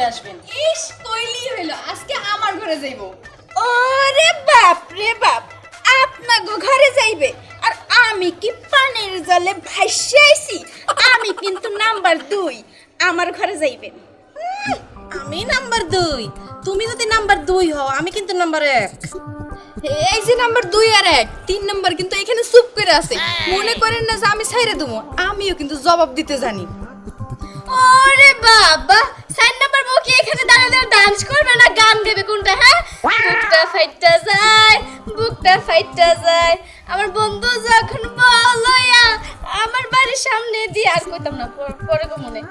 আসবেন। ইস কইলি হইলো আজকে আমার ঘরে যাইবো। ওরে বাপ রে বাপ, আপনার ঘরে যাইবে আর আমি কি পানির জলে ভাসে আইছি? আমি কিন্তু নাম্বার 2, আমার ঘরে যাইবেন। আমি নাম্বার 2, তুমি যদি নাম্বার 2 হও আমি কিন্তু নাম্বার 1। এই যে নাম্বার 2 আর 1, 3 নাম্বার কিন্তু এখানে চুপ করে আছে। মনে করেন না যে আমি ছাইরে দেবো, আমিও কিন্তু জবাব দিতে জানি। ওরে বাবা, 4 নাম্বার বউ কি এখানে দাঁড়িয়ে দাঁড়িয়ে ডান্স করবে না গান গাইবে কোনটা? হ্যাঁ, বুকটা ফাইটটা যায়, বুকটা ফাইটটা যায়। আমার বন্ধু যখন বলয়া আমার বাড়ির সামনে দিয়ে, আর কইতাম না, পরে গো মনে।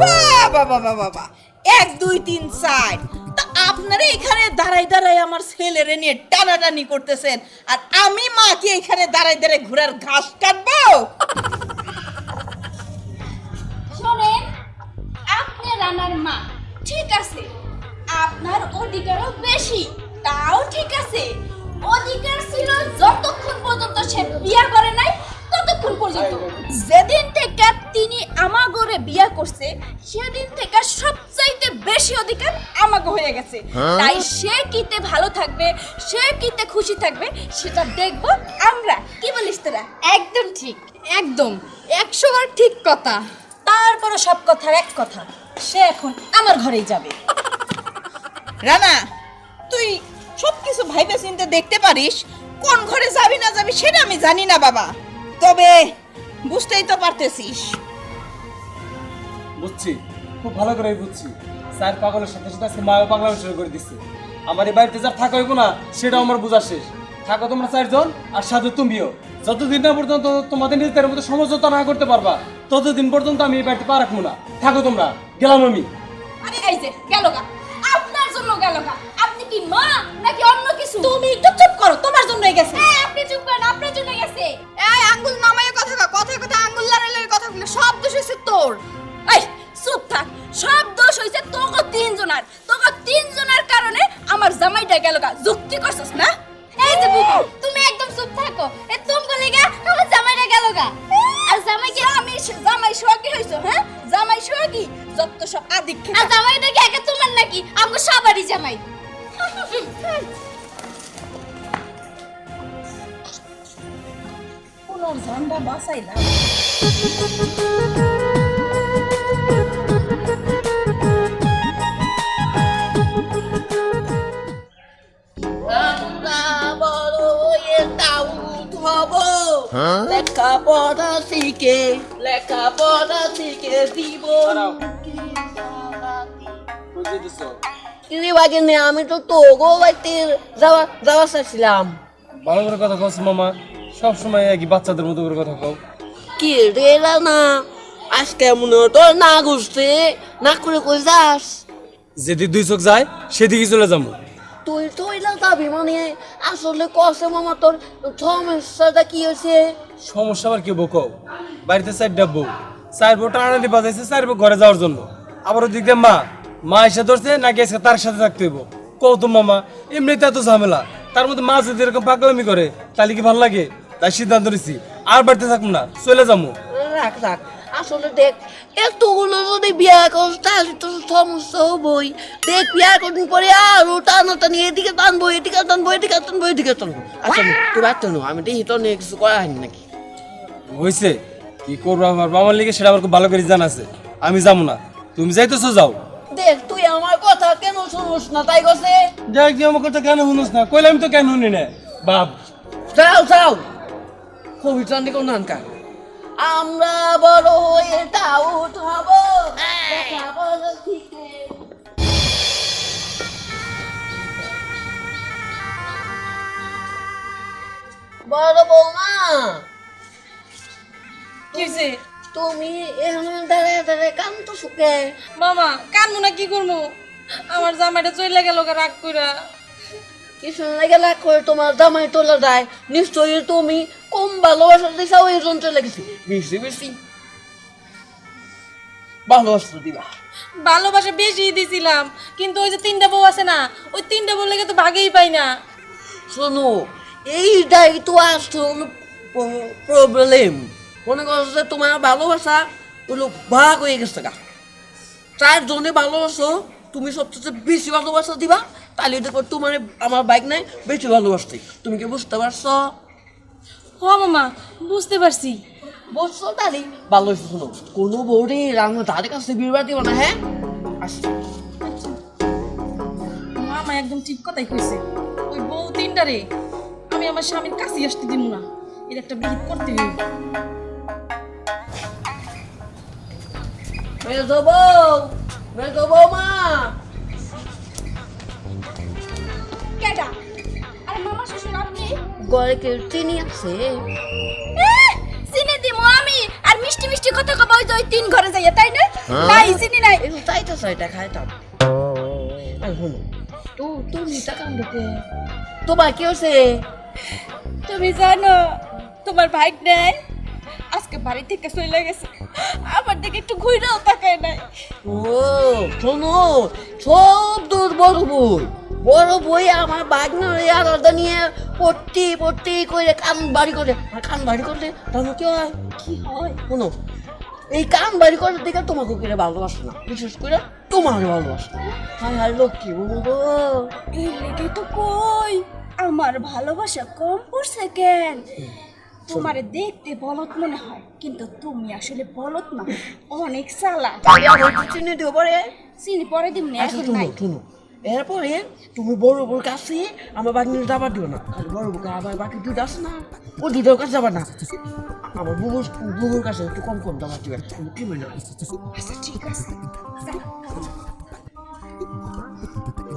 বাবা বাবা বাবা, 1 2 3 4, তা আপনারা এখানে দাঁড়াই দাঁড়াই আমার ছেলেরে নিয়ে টানাটানি করতেছেন, আর আমি মা কি এখানে দাঁড়াই দাঁড়াই ঘোড়ার ঘাস কাটবো? শোনেন, আপনি রানার মা, ঠিক আছে, আপনার অধিকারও বেশি, তাও ঠিক আছে। অধিকার ছিল যতক্ষণ পর্যন্ত সে বিয়ে করে নাই ততক্ষণ পর্যন্ত। যেদিন থেকে তিনি আমাগরে বিয়ে করছে সেদিন থেকে সবচাইতে বেশি অধিকার আমাগো হয়ে গেছে। তাই সে কিতে ভালো থাকবে, সে কিতে খুশি থাকবে সেটা দেখবো আমরা। কি বলিস তোরা? একদম ঠিক, একদম 100 বার ঠিক কথা। তারপরে সব কথার এক কথা, সে এখন আমার ঘরেই যাবে। রানা, তুই সবকিছু ভাইবে চিন্তে দেখতে পারিস, কোন ঘরে যাবি না যাবি সেটা আমি জানি না বাবা, তবে বুঝতেই তো পারতেছিস। বুঝছি, খুব ভালো করে বুঝছি। স্যার পাগলের সাথে সাথে আজকে মাও পাগলামি শুরু করে দিচ্ছে। আমার এই বাড়িতে যা থাকা হইব না সেটাও আমার বোঝা শেষ। থাকো তোমরা 4 জন, আর সাথে তুমিও। যতদিন না পর্যন্ত তোমাদের নিজেদের মধ্যে সমঝোতা না করতে পারবা ততদিন পর্যন্ত আমি এই বাড়িতে পা রাখবো না। থাকো তোমরা, গেলাম আমি। আরে এই যে গেল গা, আপনার জন্য গেল গা। আপনি কি মা নাকি অন্য কিছু? তুমি একটু চুপ করো, তোমার জন্যই গেছে। আপনি চুপ করেন, আপনার জন্য গেছে। এই আঙ্গুল নামায়ে কথা কও, কথায় কথায় আঙ্গুল লড়াইলের কথাগুলো সব দোষ হইছে তোর। এই চুপ থাক, সব দোষ হইছে তোগো 3 জনের। তোগো 3 জনের কারণে আমার জামাইটা গেল গা। যুক্তি করছস না? এই যে বুবু, তুমি একদম চুপ থাকো। এ তুমি বলে গা আমার জামাইটা গেল গা। আর জামাই কি আমি জামাই সোহাগী হইছো? হ্যাঁ, জামাই সোহাগী যত সব আদিক্ষে। আর জামাইটা কি একা তোমার নাকি? আমগো সবারই জামাই। কোন ঝান্ডা বাঁচাইলাম। আমরা বড় হয়ে দাউদ হব, লেখাপড়া শিখে দিব। কিরে বাজে, আমি তো তোগো বাড়িতে যাওয়া চাইছিলাম। ভালো করে কথা কস মামা, সবসময় একই বাচ্চাদের মতো করে কথা কও। কি রে না, আজকে মনে হয় তোর না ঘুরছে, না করে কই যাস? যেদিকে 2 চোখ যায় সেদিকে চলে যাবো। তুই তো এলা যাবি মানে? আসলে কসে মামা, তোর সমস্যাটা কি হয়েছে? সমস্যা আবার কি বউ কও? বাড়িতে 4টা বউ, 4 বউ টানাটানি বাজাইছে 4 বউ ঘরে যাওয়ার জন্য। আবার ওদিক দিয়ে মা এসে ধরছে নাকি আজকে তার সাথে থাকতে হইব। কও তো মামা, এমনিতে এত ঝামেলা, তার মধ্যে মা যদি এরকম পাগলামি করে তাহলে কি ভালো লাগে? তাই সিদ্ধান্ত নিছি আর বাড়িতে থাকবো না, চলে যাবো। রাখ রাখ, আসলে দেখ, এতগুলো যদি বিয়া করিস তাহলে তো সমস্যা হবই। দেখ, বিয়া কদিন পরে আরো টানাটানি, এদিকে টানবো এদিকে টানবো এদিকে টানবো এদিকে টানবো। আচ্ছা তুই বাচ্চা নো, আমি দেখি তো নিয়ে কিছু করা হয়নি নাকি। হয়েছে কি করবো, আমার লিগে সেটা আমার খুব ভালো করে জানা আছে। আমি যাবো না, তুমি যাইতেছো যাও। দেখ, তুই আমার কথা কেন শুনোস না? তাই গেছে যাই তুই আমার কথা কেন শুনোস না? কইলে আমি তো কেন শুনি না বাপ। যাও যাও, কবিতা নি কোন নানকা। আমরা বড় হয়ে দাউদ হব, লেখাপড়া শিখে। বড় বৌমা, কি হইছে? তুমি এখানে দাঁড়ায় দাঁড়ায় কান্ত শুকে। মামা কান্দু না, কি করবো? আমার জামাইটা চলে গেল রাগ কইরা। কিছু লাগে লাগ করে তোমার জামাই তোলা যায়, নিশ্চয়ই তুমি কম ভালোবাসা দিছাও এই জন্য চলে গেছি। বেশি বেশি ভালোবাসা দিবা। ভালোবাসা বেশি দিছিলাম, কিন্তু ওই যে 3টা বউ আছে না, ওই 3টা বউ লেগে তো ভাগেই পাই না। শোনো, এইটাই তো আসল প্রবলেম। মনে করছো যে তোমার ভালোবাসা হলো ভাগ হয়ে গেছে গা। 4 জনে ভালোবাসো, তুমি সবচেয়ে বেশি ভালোবাসা দিবা, তাহলে দেখো তোমার আমার বাইক নাই বেশি ভালোবাসতে। তুমি কি বুঝতে পারছো? হ মামা, বুঝতে পারছি। বুঝছো তাহলে ভালো হয়েছে। শোনো, কোনো বউরে রান্না তাদের কাছে বিরবা দিব না, হ্যাঁ? আসছি। মামা একদম ঠিক কথাই কইছে। ওই বউ তিনটারে আমি আমার স্বামীর কাছে আসতে দিব না, এর একটা বিহিত করতে হইব। মেজো বউ, মেজো বৌমা, কেডা? আরে মামা শ্বশুর আপনি? ঘরে কেউ চিনি আছে? চিনি দিমু আমি, আর মিষ্টি মিষ্টি কথা কব ওই যে ওই তিন ঘরে যাইয়া, তাই না? নাই চিনি নাই। একটু চাইটা চাইটা খাইতাম। আর শোনো, তুমি টাকান ঢুকে তোমার কি হয়েছে? তুমি জানো তোমার ভাই নাই আজকে বাড়ি থেকে চলে গেছে, আমার দিকে একটু ঘুরেও তাকায় নাই। ও শোনো, সব দূর বড় বই, বড় বই আমার বাগনারে আলাদা নিয়ে পট্টি পট্টি করে কান বাড়ি করে। আর কান বাড়ি করলে তখন কি হয়? কি হয়? শোনো, এই কান বাড়ি করার দিকে তোমাকে কেউ ভালোবাসে না, বিশেষ করে তোমার ভালোবাসে। হায় হায় লক্ষ্মী বলবো, এই লেগে তো কই আমার ভালোবাসা কম পড়ছে কেন? তোমারে দেখতে বলত মনে হয়, কিন্তু তুমি আসলে বলত না, অনেক চালাক। চিনি দিও পরে। চিনি পরে দিমনি, এখন শুনো নাই। শুনো, এরপরে তুমি বড় বউর কাছে আমার বাগনির যাবার দিও না। খালি বড় বউকে আবার বাকি দুধ আছে না, ও দুধের কাছে যাবার না। আমার বুবুর কাছে একটু কম কম দাবার দিবে, কি মনে হয়? আচ্ছা ঠিক আছে।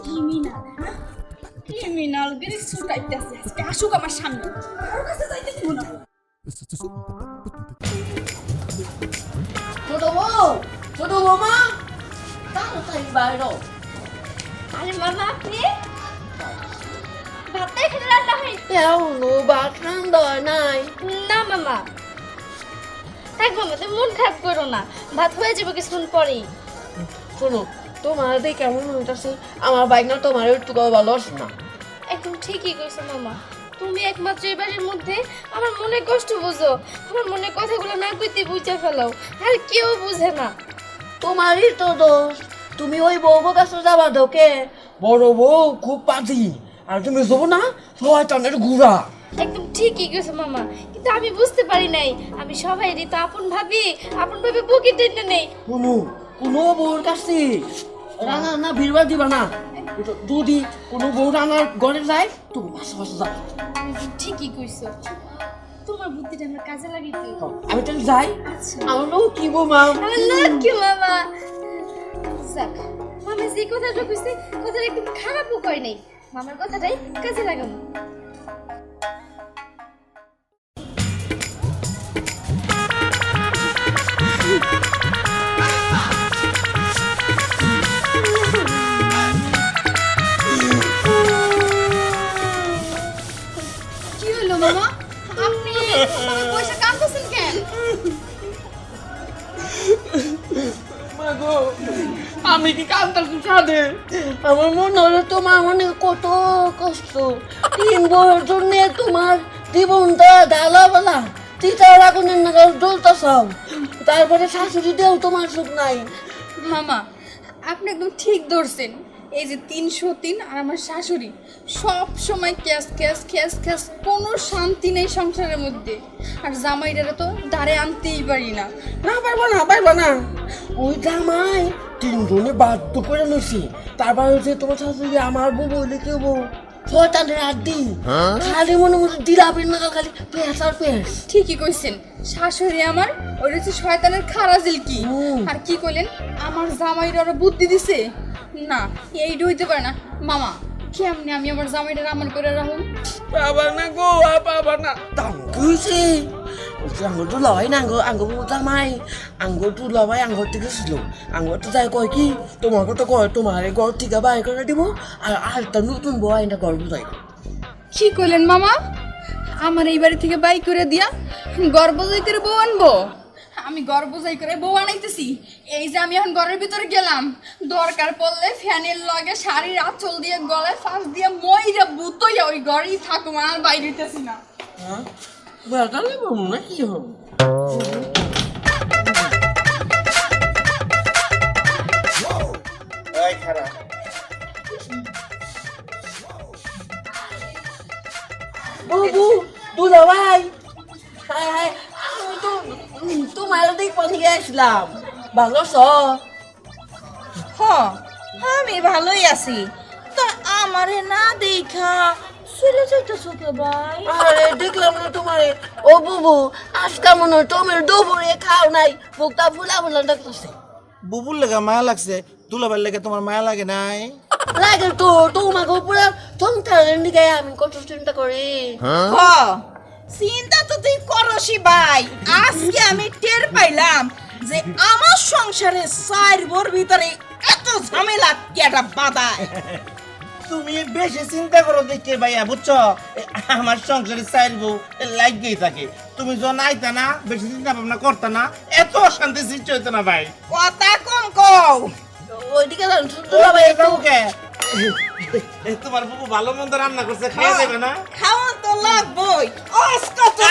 ক্রিমিনাল, ক্রিমিনাল গিরি ছুটাইতেছে। আজকে আসুক আমার সামনে, ওর কাছে যাইতে দিব না। ছোট বউ, ছোট বৌমা, তাড়াতাড়ি বাইরো। আরে মামা আপনি ভাতটা এখানে রান্না হয়? এখনো ভাত রান্ধা হয় নাই। না মামা, থাক মামা, তুমি মন খারাপ করো না, ভাত হয়ে যাবে কিছুক্ষণ পরেই। শোনো, তোমার দেখে কেমন হইতাছে আমার বাইক না তোমার একটু ভালোবাসে না। একদম ঠিকই কইছো মামা, তুমি একমাত্র এই বাড়ির মধ্যে আমার মনে কষ্ট বুঝো, আমার মনে কথাগুলো না কইতে বুঝা ফেলাও, আর কেউ বুঝে না। তোমারই তো দোষ, তুমি ওই বউ কাছে যাবা ঢোকে। বড় বউ খুব পাজি, আর তুমি যাবো না শয়তানের ঘুরা। একদম ঠিকই কইছো মামা, কিন্তু আমি বুঝতে পারি নাই, আমি সবাইরই তো আপন ভাবি বকি টেনে নেই। কোনো বউর কাছে রান্না না ভিড়বা দিবা না। যদি কোনো বউ রান্নার ঘরে যায় তুমি পাশে পাশে যাও। একদম ঠিকই কইছো, তোমার বুদ্ধিটা আমার কাজে লাগাইতে। আমি তাহলে যাই। আমার লোক কি বৌমা, আমার লক্ষ্মী মামা। যাক, মামা যে কথাটা কইছে কথাটা একদম খারাপও কয় নাই, মামার কথাটাই কাজে লাগাবো। কি হলো মামা? আপনি পয়সা কাঁদতেছেন কেন? আমি কি কাঁদতেছি সাদে? আমার মনে হলো তোমার মনে কত কষ্ট, 3 বছর জন্য তোমার জীবনটা ঢালাবেলা চিতার আগুনের নাগাল জ্বলতেছাও, তারপরে শাশুড়ি দেও তোমার সুখ নাই। মামা, আপনি একদম ঠিক ধরছেন। এই যে 303 আর আমার শাশুড়ি সব সময় ক্যাশ ক্যাশ ক্যাশ ক্যাশ, কোনো শান্তি নেই সংসারের মধ্যে। আর জামাইরা তো দাঁড়ে আনতেই পারি না। না পারবো না, ওই জামাই 3 জনে বাধ্য করে নিছি। তারপর হচ্ছে তোমার শাশুড়ি আমার বউ বলে কেউ বউ শয়তানের আড্ডি, খালি মনে মনে দিলাপের নাগাল খালি পেঁয়াজ আর পেঁয়াজ। ঠিকই কইছেন, শাশুড়ি আমার ওই হচ্ছে শয়তানের খারাজিল কি। আর কি কইলেন, আমার জামাইরা ওরা বুদ্ধি দিছে না, এইটা হইতে পারে না। মামা, কেমনে আমি আমার জামাইটা রামান করে রাখুন? পাবা না গো, আর পাবা না। দাম কইছে আঙ্গুর তো লয় না, আঙ্গুর জামাই আঙ্গুর তো লবাই আঙ্গুর থেকে ছিল। আঙ্গুর তো যাই কয় কি তোমাকে তো কয় তোমার ঘর থেকে বাই করে দিব, আর আরেকটা নতুন বউ আইনা ঘর বুঝাই। কি কইলেন মামা, আমার এই বাড়ি থেকে বাই করে দিয়া গর্ব যাই করে বউ আনবো? আমি গর্ব যাই করে বউ আনাইতেছি। এই যে আমি এখন ঘরের ভিতরে গেলাম, দরকার পড়লে ফ্যানের লগে শাড়ির আঁচল দিয়ে গলায় ফাঁস দিয়ে মইরা বুতইয়া ওই ঘরেই থাকুম, আর বাইরে হইতেছি না। হ্যাঁ বেড়ালে বলবো না কি হবে। এই খারাপ দুলাভাই হায় হায় আমি তো তোমার দেখবার নিয়ে আসলাম ভালো আছো? হ আমি ভালোই আছি তা আমারে না দেখা চলে যাইতেছো কে ভাই? আরে দেখলাম না তোমারে ও বুবু আজকে মনে হয় তোমার দুপুরে খাও নাই মুখটা ফুলা ফুলা ডাকতেছে বুবুর লেগে মায়া লাগছে দুলাভাইয়ের লেগে তোমার মায়া লাগে নাই? লাগে তো তোমাকে পুরো সংসারের দিকে আমি কত চিন্তা করি হ চিন্তা তো তুই করসি ভাই আজকে আমি টের পাইলাম যে আমার সংসারে 4 বোর ভিতরে এত ঝামেলা কেটা বাদায়। তুমি বেশি চিন্তা করো দেখে ভাইয়া বুঝছো আমার সংসারে চাইবো লাগবেই থাকে তুমি যখন আইতা না বেশি চিন্তা ভাবনা করতা না এত অশান্তি সৃষ্টি হইতো না ভাই কথা কম কও। ওইদিকে দুলাভাই একটু তোমার বুবু ভালো মন্দ রান্না করছে খাওয়া যাবে না? খাওয়া তো লাগবই আজকে তো